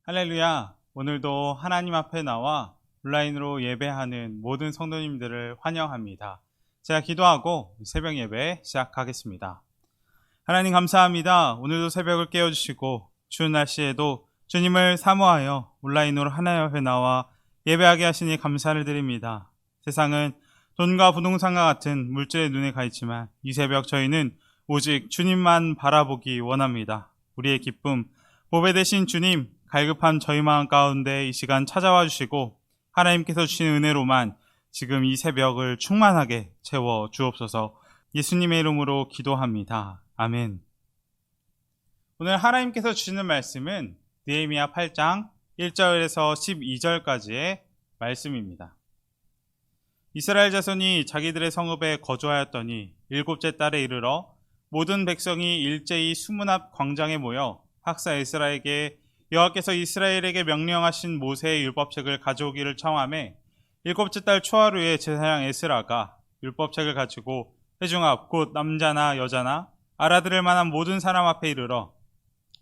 할렐루야! 오늘도 하나님 앞에 나와 온라인으로 예배하는 모든 성도님들을 환영합니다. 제가 기도하고 새벽 예배 시작하겠습니다. 하나님 감사합니다. 오늘도 새벽을 깨워주시고 추운 날씨에도 주님을 사모하여 온라인으로 하나님 앞에 나와 예배하게 하시니 감사를 드립니다. 세상은 돈과 부동산과 같은 물질의 눈에 가 있지만 이 새벽 저희는 오직 주님만 바라보기 원합니다. 우리의 기쁨, 보배 되신 주님, 갈급한 저희 마음 가운데 이 시간 찾아와 주시고 하나님께서 주신 은혜로만 지금 이 새벽을 충만하게 채워 주옵소서. 예수님의 이름으로 기도합니다. 아멘. 오늘 하나님께서 주시는 말씀은 느헤미야 8장 1절에서 12절까지의 말씀입니다. 이스라엘 자손이 자기들의 성읍에 거주하였더니 일곱째 달에 이르러 모든 백성이 일제히 수문 앞 광장에 모여 학사 에스라에게 여호와께서 이스라엘에게 명령하신 모세의 율법책을 가져오기를 청하매 일곱째 달 초하루에 제사장 에스라가 율법책을 가지고 회중 앞 곧 남자나 여자나 알아들을 만한 모든 사람 앞에 이르러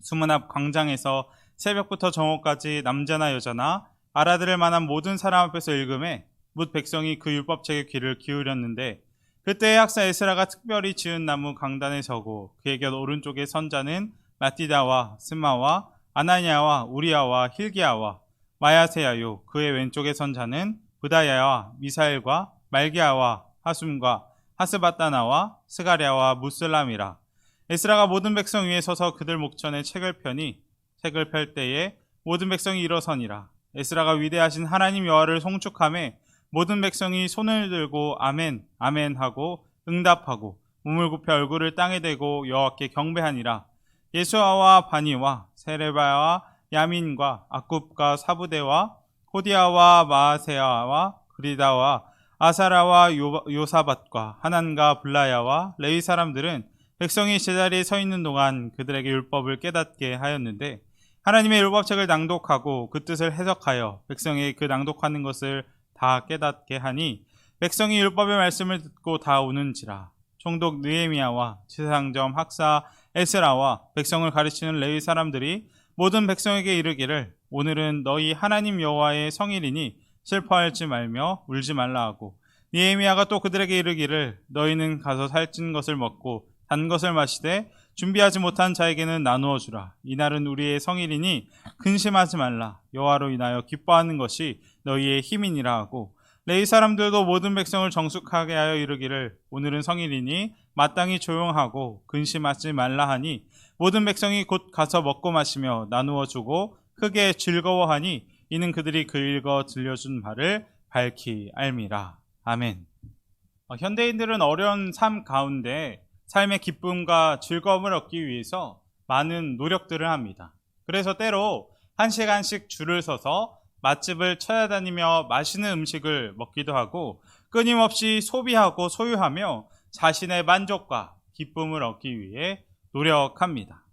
수문 앞 광장에서 새벽부터 정오까지 남자나 여자나 알아들을 만한 모든 사람 앞에서 읽음에 뭇 백성이 그 율법책에 귀를 기울였는데 그때의 학사 에스라가 특별히 지은 나무 강단에 서고 그의 곁 오른쪽에 선자는 마띠다와 스마와 아나니아와 우리아와 힐기야와 마야세야요 그의 왼쪽에 선자는 부다야와 미사엘과 말기야와 하숨과 하스바다나와 스가랴와 무슬람이라. 에스라가 모든 백성 위에 서서 그들 목전에 책을 펴니 책을 펼 때에 모든 백성이 일어서니라. 에스라가 위대하신 하나님 여호와를 송축하며 모든 백성이 손을 들고 아멘 아멘 하고 응답하고 몸을 굽혀 얼굴을 땅에 대고 여호와께 경배하니라. 예수아와 바니와 세레바와 야민과 아굽과 사부대와 호디아와 마아세야와 그리다와 아사라와 요사밧과 하난과 블라야와 레위 사람들은 백성이 제자리에 서 있는 동안 그들에게 율법을 깨닫게 하였는데 하나님의 율법책을 낭독하고 그 뜻을 해석하여 백성에게 그 낭독하는 것을 다 깨닫게 하니 백성이 율법의 말씀을 듣고 다 우는지라. 총독 느헤미야와 제사장점 학사 에스라와 백성을 가르치는 레위 사람들이 모든 백성에게 이르기를 오늘은 너희 하나님 여호와의 성일이니 슬퍼하지 말며 울지 말라 하고 느헤미야가 또 그들에게 이르기를 너희는 가서 살찐 것을 먹고 단 것을 마시되 준비하지 못한 자에게는 나누어 주라. 이날은 우리의 성일이니 근심하지 말라. 여호와로 인하여 기뻐하는 것이 너희의 힘이니라 하고 레위 사람들도 모든 백성을 정숙하게 하여 이르기를 오늘은 성일이니 마땅히 조용하고 근심하지 말라 하니 모든 백성이 곧 가서 먹고 마시며 나누어 주고 크게 즐거워하니 이는 그들이 그 읽어 들려준 바를 밝히 알미라. 아멘. 현대인들은 어려운 삶 가운데 삶의 기쁨과 즐거움을 얻기 위해서 많은 노력들을 합니다. 그래서 때로 1시간씩 줄을 서서 맛집을 찾아다니며 맛있는 음식을 먹기도 하고 끊임없이 소비하고 소유하며 자신의 만족과 기쁨을 얻기 위해 노력합니다.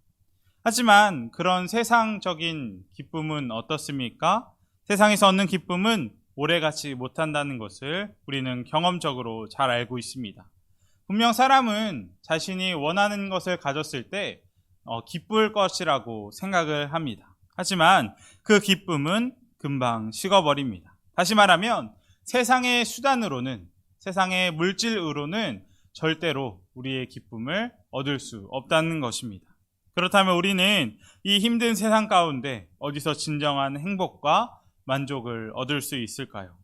하지만 그런 세상적인 기쁨은 어떻습니까? 세상에서 얻는 기쁨은 오래가지 못한다는 것을 우리는 경험적으로 잘 알고 있습니다. 분명 사람은 자신이 원하는 것을 가졌을 때 기쁠 것이라고 생각을 합니다. 하지만 그 기쁨은 금방 식어버립니다. 다시 말하면 세상의 수단으로는, 세상의 물질으로는 절대로 우리의 기쁨을 얻을 수 없다는 것입니다. 그렇다면 우리는 이 힘든 세상 가운데 어디서 진정한 행복과 만족을 얻을 수 있을까요?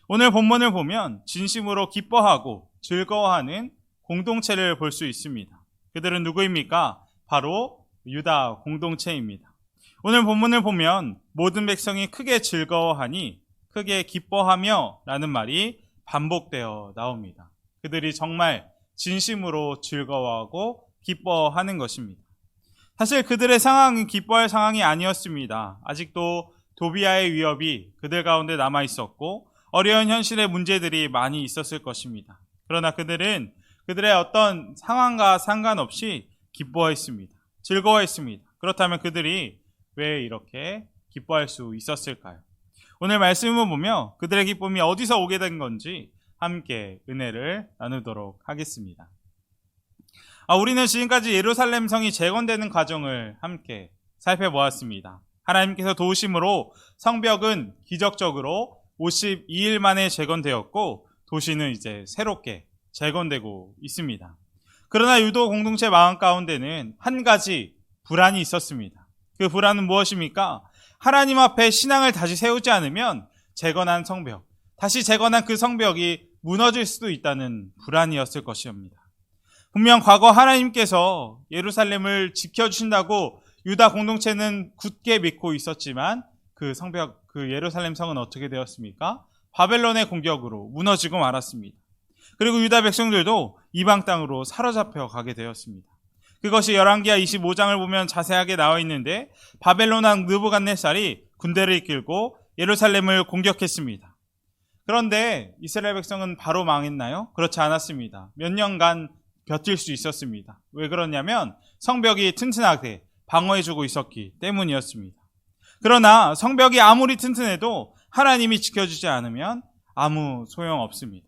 오늘 본문을 보면 진심으로 기뻐하고 즐거워하는 공동체를 볼 수 있습니다. 그들은 누구입니까? 바로 유다 공동체입니다. 오늘 본문을 보면 모든 백성이 크게 즐거워하니 크게 기뻐하며 라는 말이 반복되어 나옵니다. 그들이 정말 진심으로 즐거워하고 기뻐하는 것입니다. 사실 그들의 상황은 기뻐할 상황이 아니었습니다. 아직도 도비아의 위협이 그들 가운데 남아 있었고 어려운 현실의 문제들이 많이 있었을 것입니다. 그러나 그들은 그들의 어떤 상황과 상관없이 기뻐했습니다. 즐거워했습니다. 그렇다면 그들이 왜 이렇게 기뻐할 수 있었을까요? 오늘 말씀을 보며 그들의 기쁨이 어디서 오게 된 건지 함께 은혜를 나누도록 하겠습니다. 우리는 지금까지 예루살렘 성이 재건되는 과정을 함께 살펴보았습니다. 하나님께서 도우심으로 성벽은 기적적으로 52일 만에 재건되었고 도시는 이제 새롭게 재건되고 있습니다. 그러나 유도 공동체 마음 가운데는 한 가지 불안이 있었습니다. 그 불안은 무엇입니까? 하나님 앞에 신앙을 다시 세우지 않으면 재건한 성벽, 다시 재건한 그 성벽이 무너질 수도 있다는 불안이었을 것입니다. 분명 과거 하나님께서 예루살렘을 지켜주신다고 유다 공동체는 굳게 믿고 있었지만 그 성벽, 그 예루살렘 성은 어떻게 되었습니까? 바벨론의 공격으로 무너지고 말았습니다. 그리고 유다 백성들도 이방 땅으로 사로잡혀 가게 되었습니다. 그것이 열왕기하 25장을 보면 자세하게 나와 있는데 바벨론 왕 느부갓네살이 군대를 이끌고 예루살렘을 공격했습니다. 그런데 이스라엘 백성은 바로 망했나요? 그렇지 않았습니다. 몇 년간 버틸 수 있었습니다. 왜 그러냐면 성벽이 튼튼하게 방어해주고 있었기 때문이었습니다. 그러나 성벽이 아무리 튼튼해도 하나님이 지켜주지 않으면 아무 소용없습니다.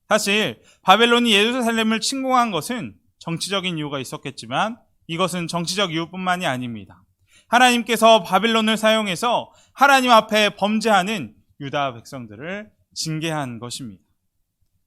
사실 바벨론이 예루살렘을 침공한 것은 정치적인 이유가 있었겠지만 이것은 정치적 이유뿐만이 아닙니다. 하나님께서 바벨론을 사용해서 하나님 앞에 범죄하는 유다 백성들을 징계한 것입니다.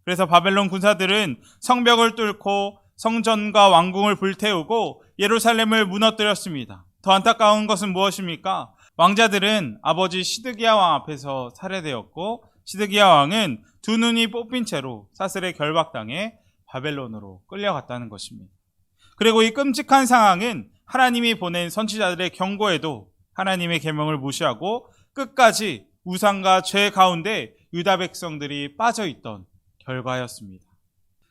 그래서 바벨론 군사들은 성벽을 뚫고 성전과 왕궁을 불태우고 예루살렘을 무너뜨렸습니다. 더 안타까운 것은 무엇입니까? 왕자들은 아버지 시드기야 왕 앞에서 살해되었고 시드기야 왕은 두 눈이 뽑힌 채로 사슬에 결박당해 바벨론으로 끌려갔다는 것입니다. 그리고 이 끔찍한 상황은 하나님이 보낸 선지자들의 경고에도 하나님의 계명을 무시하고 끝까지 우상과 죄 가운데 유다 백성들이 빠져있던 결과였습니다.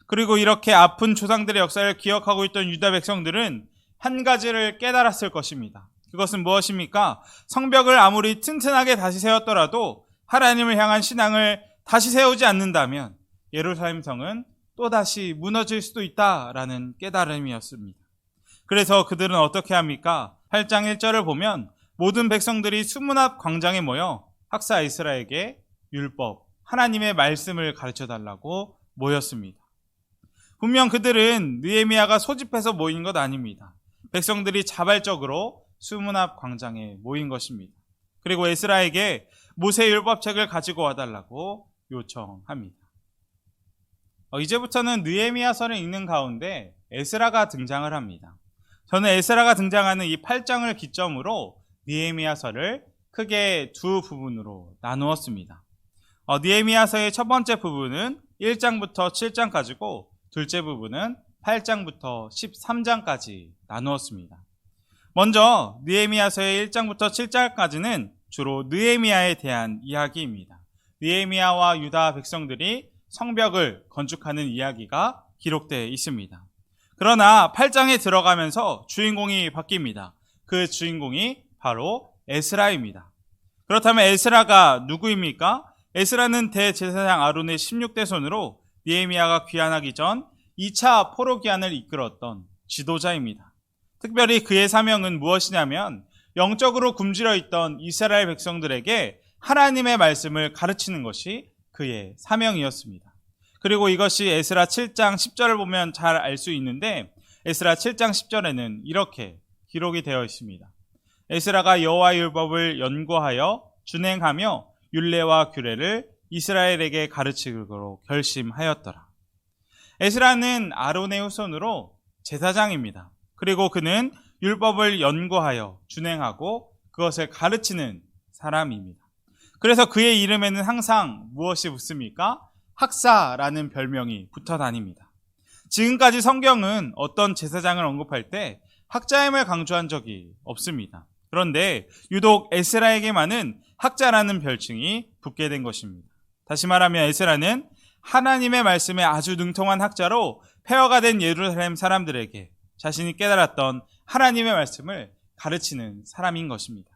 그리고 이렇게 아픈 조상들의 역사를 기억하고 있던 유다 백성들은 한 가지를 깨달았을 것입니다. 그것은 무엇입니까? 성벽을 아무리 튼튼하게 다시 세웠더라도 하나님을 향한 신앙을 다시 세우지 않는다면 예루살렘 성은 또다시 무너질 수도 있다라는 깨달음이었습니다. 그래서 그들은 어떻게 합니까? 8장 1절을 보면 모든 백성들이 수문 앞 광장에 모여 학사 에스라에게 율법, 하나님의 말씀을 가르쳐달라고 모였습니다. 분명 그들은 느헤미야가 소집해서 모인 것 아닙니다. 백성들이 자발적으로 수문 앞 광장에 모인 것입니다. 그리고 에스라에게 모세 율법책을 가지고 와달라고 요청합니다. 이제부터는 느헤미야서를 읽는 가운데 에스라가 등장을 합니다. 저는 에스라가 등장하는 이 8장을 기점으로 느헤미야서를 크게 두 부분으로 나누었습니다. 느헤미야서의 첫 번째 부분은 1장부터 7장까지고 둘째 부분은 8장부터 13장까지 나누었습니다. 먼저 느헤미야서의 1장부터 7장까지는 주로 느헤미야에 대한 이야기입니다. 느헤미야와 유다 백성들이 성벽을 건축하는 이야기가 기록되어 있습니다. 그러나 8장에 들어가면서 주인공이 바뀝니다. 그 주인공이 바로 에스라입니다. 그렇다면 에스라가 누구입니까? 에스라는 대제사장 아론의 16대 손으로 느헤미야가 귀환하기 전 2차 포로 귀환을 이끌었던 지도자입니다. 특별히 그의 사명은 무엇이냐면 영적으로 굶주려 있던 이스라엘 백성들에게 하나님의 말씀을 가르치는 것이 그의 사명이었습니다. 그리고 이것이 에스라 7장 10절을 보면 잘 알 수 있는데 에스라 7장 10절에는 이렇게 기록이 되어 있습니다. 에스라가 여호와의 율법을 연구하여 준행하며 율례와 규례를 이스라엘에게 가르치기로 결심하였더라. 에스라는 아론의 후손으로 제사장입니다. 그리고 그는 율법을 연구하여 준행하고 그것을 가르치는 사람입니다. 그래서 그의 이름에는 항상 무엇이 붙습니까? 학사라는 별명이 붙어 다닙니다. 지금까지 성경은 어떤 제사장을 언급할 때 학자임을 강조한 적이 없습니다. 그런데 유독 에스라에게만은 학자라는 별칭이 붙게 된 것입니다. 다시 말하면 에스라는 하나님의 말씀에 아주 능통한 학자로 폐허가 된 예루살렘 사람들에게 자신이 깨달았던 하나님의 말씀을 가르치는 사람인 것입니다.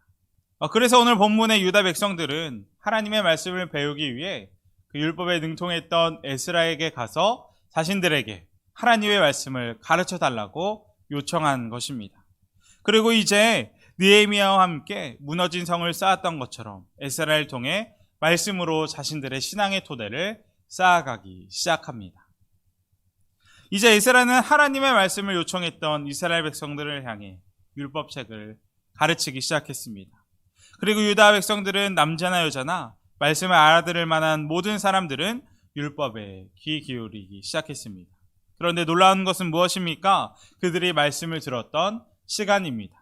그래서 오늘 본문의 유다 백성들은 하나님의 말씀을 배우기 위해 그 율법에 능통했던 에스라에게 가서 자신들에게 하나님의 말씀을 가르쳐 달라고 요청한 것입니다. 그리고 이제 느헤미야와 함께 무너진 성을 쌓았던 것처럼 에스라를 통해 말씀으로 자신들의 신앙의 토대를 쌓아가기 시작합니다. 이제 에스라는 하나님의 말씀을 요청했던 이스라엘 백성들을 향해 율법책을 가르치기 시작했습니다. 그리고 유다 백성들은 남자나 여자나 말씀을 알아들을 만한 모든 사람들은 율법에 귀 기울이기 시작했습니다. 그런데 놀라운 것은 무엇입니까? 그들이 말씀을 들었던 시간입니다.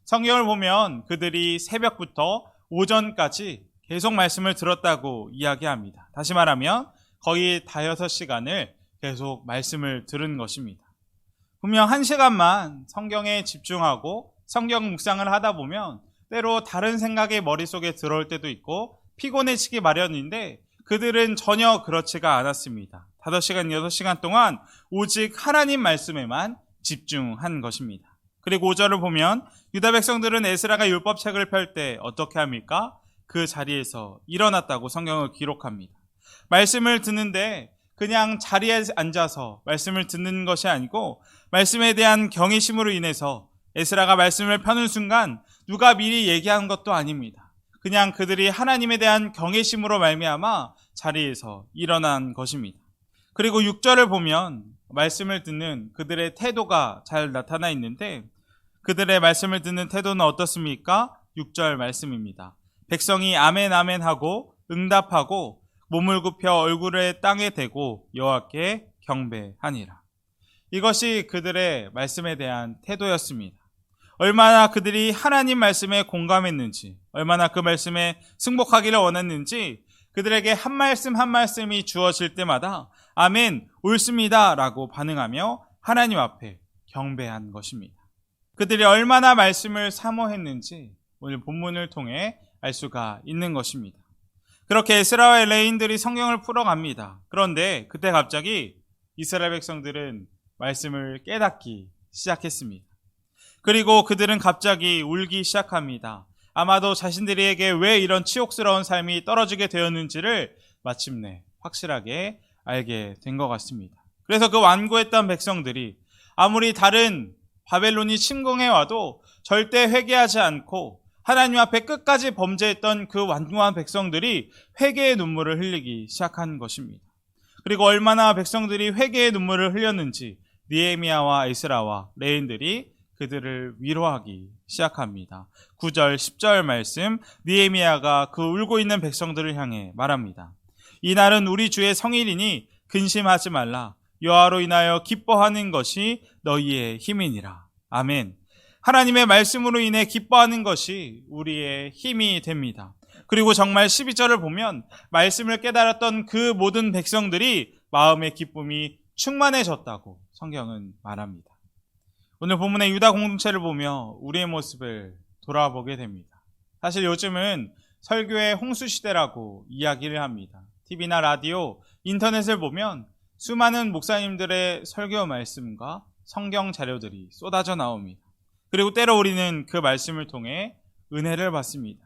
성경을 보면 그들이 새벽부터 오전까지 계속 말씀을 들었다고 이야기합니다. 다시 말하면 거의 5시간을 계속 말씀을 들은 것입니다. 분명 1시간만 성경에 집중하고 성경 묵상을 하다 보면 때로 다른 생각이 머릿속에 들어올 때도 있고 피곤해지기 마련인데 그들은 전혀 그렇지가 않았습니다. 5시간, 6시간 동안 오직 하나님 말씀에만 집중한 것입니다. 그리고 5절을 보면 유다 백성들은 에스라가 율법책을 펼 때 어떻게 합니까? 그 자리에서 일어났다고 성경을 기록합니다. 말씀을 듣는데 그냥 자리에 앉아서 말씀을 듣는 것이 아니고 말씀에 대한 경외심으로 인해서 에스라가 말씀을 펴는 순간 누가 미리 얘기한 것도 아닙니다. 그냥 그들이 하나님에 대한 경외심으로 말미암아 자리에서 일어난 것입니다. 그리고 6절을 보면 말씀을 듣는 그들의 태도가 잘 나타나 있는데 그들의 말씀을 듣는 태도는 어떻습니까? 6절 말씀입니다. 백성이 아멘 아멘 하고 응답하고 몸을 굽혀 얼굴을 땅에 대고 여호와께 경배하니라. 이것이 그들의 말씀에 대한 태도였습니다. 얼마나 그들이 하나님 말씀에 공감했는지, 얼마나 그 말씀에 승복하기를 원했는지 그들에게 한 말씀 한 말씀이 주어질 때마다 아멘, 옳습니다 라고 반응하며 하나님 앞에 경배한 것입니다. 그들이 얼마나 말씀을 사모했는지 오늘 본문을 통해 알 수가 있는 것입니다. 그렇게 에스라와 레인들이 성경을 풀어갑니다. 그런데 그때 갑자기 이스라엘 백성들은 말씀을 깨닫기 시작했습니다. 그리고 그들은 갑자기 울기 시작합니다. 아마도 자신들에게 왜 이런 치욕스러운 삶이 떨어지게 되었는지를 마침내 확실하게 알게 된 것 같습니다. 그래서 그 완고했던 백성들이 아무리 다른 바벨론이 침공해 와도 절대 회개하지 않고 하나님 앞에 끝까지 범죄했던 그 완고한 백성들이 회개의 눈물을 흘리기 시작한 것입니다. 그리고 얼마나 백성들이 회개의 눈물을 흘렸는지 느헤미야와 에스라와 레인들이 그들을 위로하기 시작합니다. 9절, 10절 말씀, 느헤미야가 그 울고 있는 백성들을 향해 말합니다. 이날은 우리 주의 성일이니 근심하지 말라. 여호와로 인하여 기뻐하는 것이 너희의 힘이니라. 아멘. 하나님의 말씀으로 인해 기뻐하는 것이 우리의 힘이 됩니다. 그리고 정말 12절을 보면 말씀을 깨달았던 그 모든 백성들이 마음의 기쁨이 충만해졌다고 성경은 말합니다. 오늘 본문의 유다 공동체를 보며 우리의 모습을 돌아보게 됩니다. 사실 요즘은 설교의 홍수시대라고 이야기를 합니다. TV나 라디오, 인터넷을 보면 수많은 목사님들의 설교 말씀과 성경 자료들이 쏟아져 나옵니다. 그리고 때로 우리는 그 말씀을 통해 은혜를 받습니다.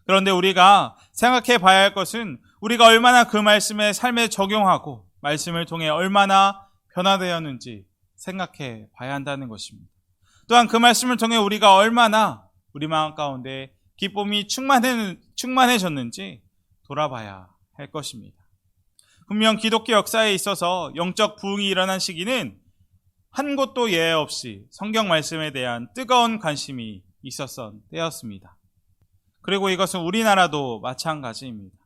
그런데 우리가 생각해 봐야 할 것은 우리가 얼마나 그 말씀에 삶에 적용하고 말씀을 통해 얼마나 변화되었는지 생각해 봐야 한다는 것입니다. 또한 그 말씀을 통해 우리가 얼마나 우리 마음 가운데 기쁨이 충만해졌는지 돌아봐야 할 것입니다. 분명 기독교 역사에 있어서 영적 부흥이 일어난 시기는 한 곳도 예외 없이 성경 말씀에 대한 뜨거운 관심이 있었던 때였습니다. 그리고 이것은 우리나라도 마찬가지입니다.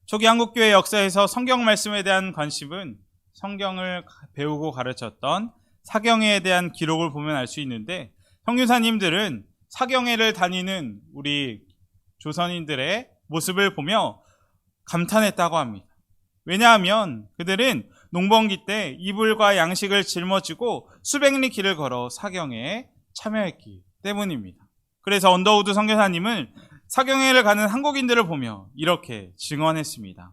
초기 한국교회 역사에서 성경 말씀에 대한 관심은 성경을 배우고 가르쳤던 사경회에 대한 기록을 보면 알 수 있는데 선교사님들은 사경회를 다니는 우리 조선인들의 모습을 보며 감탄했다고 합니다. 왜냐하면 그들은 농번기 때 이불과 양식을 짊어지고 수백 리 길을 걸어 사경회에 참여했기 때문입니다. 그래서 언더우드 선교사님은 사경회를 가는 한국인들을 보며 이렇게 증언했습니다.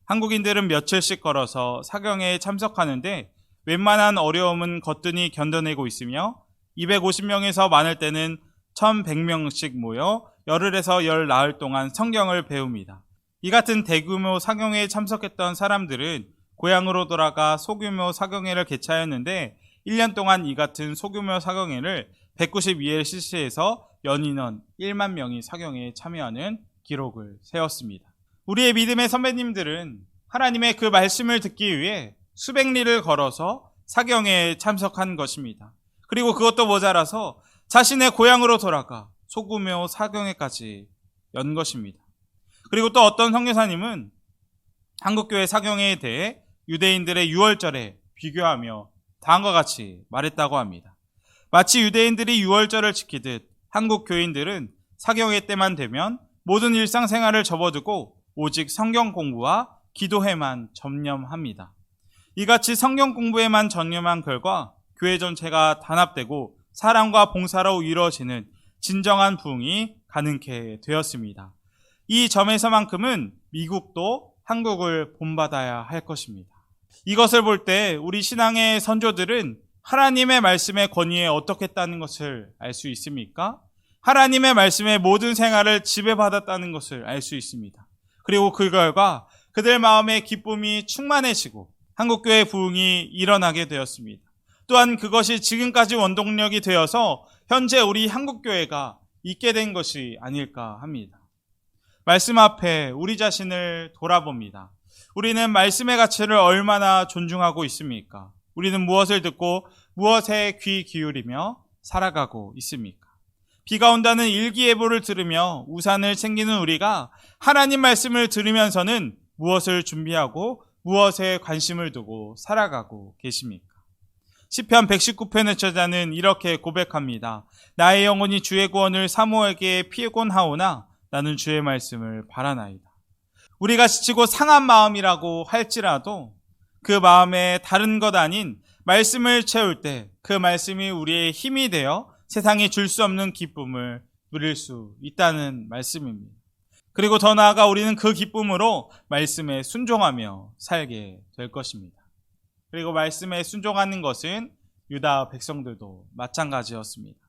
한국인들은 며칠씩 걸어서 사경회에 참석하는데 웬만한 어려움은 거뜬히 견뎌내고 있으며 250명에서 많을 때는 1100명씩 모여 열흘에서 열 나흘 동안 성경을 배웁니다. 이 같은 대규모 사경회에 참석했던 사람들은 고향으로 돌아가 소규모 사경회를 개최하였는데 1년 동안 이 같은 소규모 사경회를 192회 실시해서 연인원 1만 명이 사경회에 참여하는 기록을 세웠습니다. 우리의 믿음의 선배님들은 하나님의 그 말씀을 듣기 위해 수백 리를 걸어서 사경회에 참석한 것입니다. 그리고 그것도 모자라서 자신의 고향으로 돌아가 소규모 사경회까지 연 것입니다. 그리고 또 어떤 선교사님은 한국교회 사경회에 대해 유대인들의 유월절에 비교하며 다음과 같이 말했다고 합니다. 마치 유대인들이 유월절을 지키듯 한국 교인들은 사경회 때만 되면 모든 일상생활을 접어두고 오직 성경 공부와 기도에만 전념합니다. 이같이 성경 공부에만 전념한 결과 교회 전체가 단합되고 사랑과 봉사로 이루어지는 진정한 부흥이 가능케 되었습니다. 이 점에서만큼은 미국도 한국을 본받아야 할 것입니다. 이것을 볼 때 우리 신앙의 선조들은 하나님의 말씀의 권위에 어떻겠다는 것을 알 수 있습니까? 하나님의 말씀의 모든 생활을 지배받았다는 것을 알 수 있습니다. 그리고 그 결과 그들 마음의 기쁨이 충만해지고 한국교회 부흥이 일어나게 되었습니다. 또한 그것이 지금까지 원동력이 되어서 현재 우리 한국교회가 있게 된 것이 아닐까 합니다. 말씀 앞에 우리 자신을 돌아봅니다. 우리는 말씀의 가치를 얼마나 존중하고 있습니까? 우리는 무엇을 듣고 무엇에 귀 기울이며 살아가고 있습니까? 비가 온다는 일기예보를 들으며 우산을 챙기는 우리가 하나님 말씀을 들으면서는 무엇을 준비하고 무엇에 관심을 두고 살아가고 계십니까? 시편 119편의 저자는 이렇게 고백합니다. 나의 영혼이 주의 구원을 사모에게 피곤하오나 나는 주의 말씀을 바라나이다. 우리가 지치고 상한 마음이라고 할지라도 그 마음에 다른 것 아닌 말씀을 채울 때 그 말씀이 우리의 힘이 되어 세상이 줄 수 없는 기쁨을 누릴 수 있다는 말씀입니다. 그리고 더 나아가 우리는 그 기쁨으로 말씀에 순종하며 살게 될 것입니다. 그리고 말씀에 순종하는 것은 유다 백성들도 마찬가지였습니다.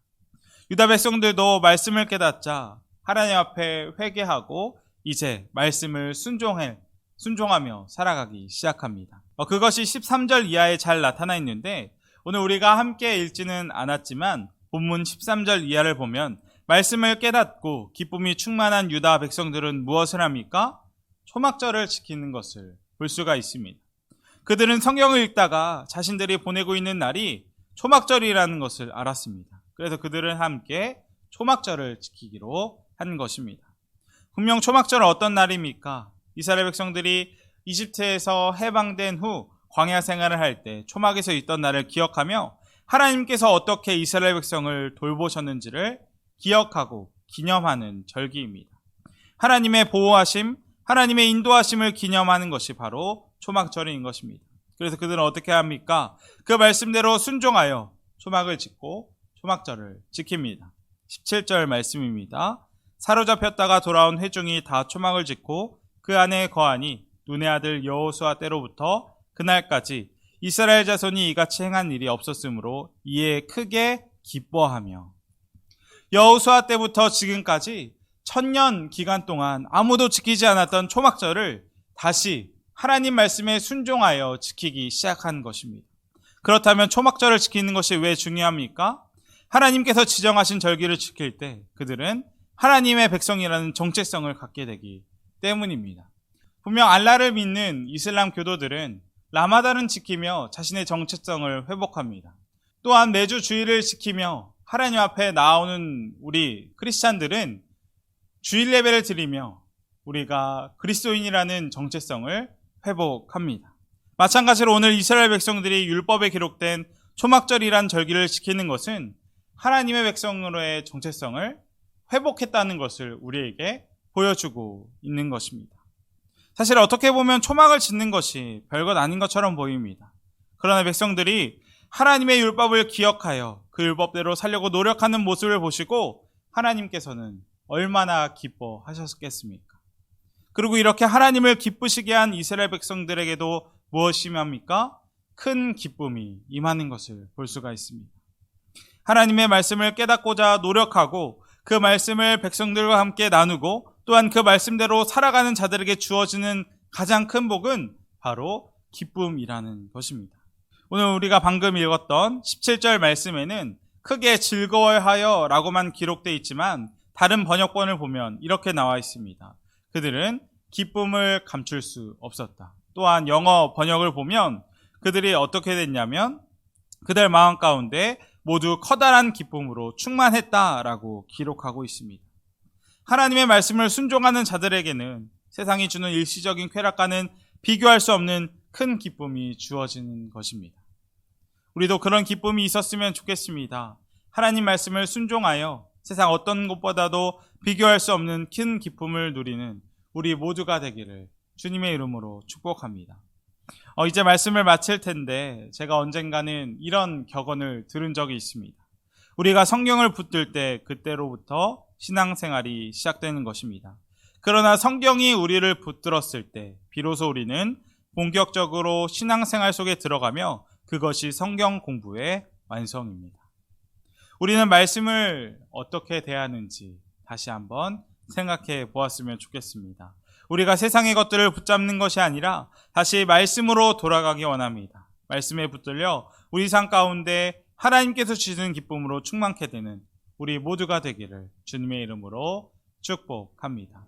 유다 백성들도 말씀을 깨닫자 하나님 앞에 회개하고 이제 말씀을 순종하며 살아가기 시작합니다. 그것이 13절 이하에 잘 나타나 있는데 오늘 우리가 함께 읽지는 않았지만 본문 13절 이하를 보면 말씀을 깨닫고 기쁨이 충만한 유다 백성들은 무엇을 합니까? 초막절을 지키는 것을 볼 수가 있습니다. 그들은 성경을 읽다가 자신들이 보내고 있는 날이 초막절이라는 것을 알았습니다. 그래서 그들은 함께 초막절을 지키기로 한 것입니다. 분명 초막절은 어떤 날입니까? 이스라엘 백성들이 이집트에서 해방된 후 광야 생활을 할 때 초막에서 있던 날을 기억하며 하나님께서 어떻게 이스라엘 백성을 돌보셨는지를 기억하고 기념하는 절기입니다. 하나님의 보호하심, 하나님의 인도하심을 기념하는 것이 바로 초막절인 것입니다. 그래서 그들은 어떻게 합니까? 그 말씀대로 순종하여 초막을 짓고 초막절을 지킵니다. 17절 말씀입니다. 사로잡혔다가 돌아온 회중이 다 초막을 짓고 그 안에 거하니 눈의 아들 여호수아 때로부터 그날까지 이스라엘 자손이 이같이 행한 일이 없었으므로 이에 크게 기뻐하며 여호수아 때부터 지금까지 1000년 기간 동안 아무도 지키지 않았던 초막절을 다시 하나님 말씀에 순종하여 지키기 시작한 것입니다. 그렇다면 초막절을 지키는 것이 왜 중요합니까? 하나님께서 지정하신 절기를 지킬 때 그들은 하나님의 백성이라는 정체성을 갖게 되기 때문입니다. 분명 알라를 믿는 이슬람 교도들은 라마단을 지키며 자신의 정체성을 회복합니다. 또한 매주 주일을 지키며 하나님 앞에 나오는 우리 크리스찬들은 주일 예배를 드리며 우리가 그리스도인이라는 정체성을 회복합니다. 마찬가지로 오늘 이스라엘 백성들이 율법에 기록된 초막절이란 절기를 지키는 것은 하나님의 백성으로의 정체성을 회복했다는 것을 우리에게 보여주고 있는 것입니다. 사실 어떻게 보면 초막을 짓는 것이 별것 아닌 것처럼 보입니다. 그러나 백성들이 하나님의 율법을 기억하여 그 율법대로 살려고 노력하는 모습을 보시고 하나님께서는 얼마나 기뻐하셨겠습니까? 그리고 이렇게 하나님을 기쁘시게 한 이스라엘 백성들에게도 무엇이 임합니까? 큰 기쁨이 임하는 것을 볼 수가 있습니다. 하나님의 말씀을 깨닫고자 노력하고 그 말씀을 백성들과 함께 나누고 또한 그 말씀대로 살아가는 자들에게 주어지는 가장 큰 복은 바로 기쁨이라는 것입니다. 오늘 우리가 방금 읽었던 17절 말씀에는 크게 즐거워하여 라고만 기록되어 있지만 다른 번역본을 보면 이렇게 나와 있습니다. 그들은 기쁨을 감출 수 없었다. 또한 영어 번역을 보면 그들이 어떻게 됐냐면 그들 마음 가운데 모두 커다란 기쁨으로 충만했다라고 기록하고 있습니다. 하나님의 말씀을 순종하는 자들에게는 세상이 주는 일시적인 쾌락과는 비교할 수 없는 큰 기쁨이 주어지는 것입니다. 우리도 그런 기쁨이 있었으면 좋겠습니다. 하나님 말씀을 순종하여 세상 어떤 것보다도 비교할 수 없는 큰 기쁨을 누리는 우리 모두가 되기를 주님의 이름으로 축복합니다. 이제 말씀을 마칠 텐데 제가 언젠가는 이런 격언을 들은 적이 있습니다. 우리가 성경을 붙들 때 그때로부터 신앙생활이 시작되는 것입니다. 그러나 성경이 우리를 붙들었을 때 비로소 우리는 본격적으로 신앙생활 속에 들어가며 그것이 성경 공부의 완성입니다. 우리는 말씀을 어떻게 대하는지 다시 한번 생각해 보았으면 좋겠습니다. 우리가 세상의 것들을 붙잡는 것이 아니라 다시 말씀으로 돌아가기 원합니다. 말씀에 붙들려 우리 삶 가운데 하나님께서 주시는 기쁨으로 충만케 되는 우리 모두가 되기를 주님의 이름으로 축복합니다.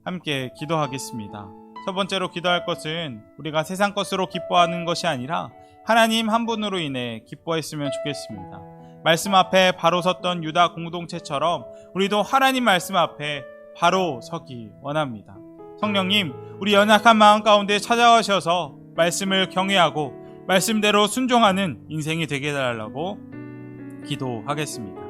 함께 기도하겠습니다. 첫 번째로 기도할 것은 우리가 세상 것으로 기뻐하는 것이 아니라 하나님 한 분으로 인해 기뻐했으면 좋겠습니다. 말씀 앞에 바로 섰던 유다 공동체처럼 우리도 하나님 말씀 앞에 바로 서기 원합니다. 성령님, 우리 연약한 마음 가운데 찾아오셔서 말씀을 경외하고 말씀대로 순종하는 인생이 되게 해달라고 기도하겠습니다.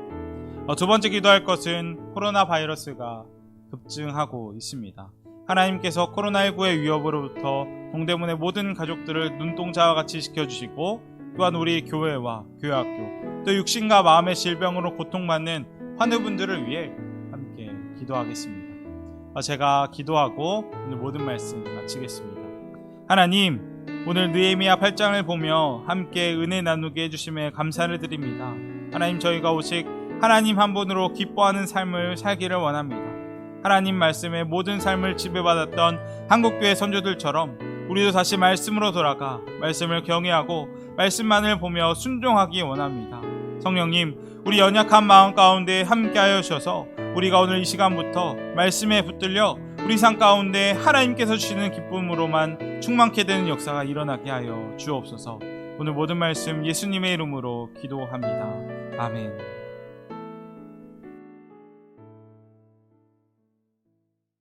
두 번째 기도할 것은 코로나 바이러스가 급증하고 있습니다. 하나님께서 코로나19의 위협으로부터 동대문의 모든 가족들을 눈동자와 같이 지켜주시고 또한 우리 교회와 교회학교 또 육신과 마음의 질병으로 고통받는 환우분들을 위해 함께 기도하겠습니다. 제가 기도하고 오늘 모든 말씀 마치겠습니다. 하나님, 오늘 느헤미야 8장을 보며 함께 은혜 나누게 해주심에 감사를 드립니다. 하나님, 저희가 오직 하나님 한 분으로 기뻐하는 삶을 살기를 원합니다. 하나님 말씀의 모든 삶을 지배받았던 한국교회 선조들처럼 우리도 다시 말씀으로 돌아가 말씀을 경외하고 말씀만을 보며 순종하기 원합니다. 성령님, 우리 연약한 마음 가운데 함께하여 주셔서 우리가 오늘 이 시간부터 말씀에 붙들려 우리 삶 가운데 하나님께서 주시는 기쁨으로만 충만케 되는 역사가 일어나게 하여 주옵소서. 오늘 모든 말씀 예수님의 이름으로 기도합니다. 아멘.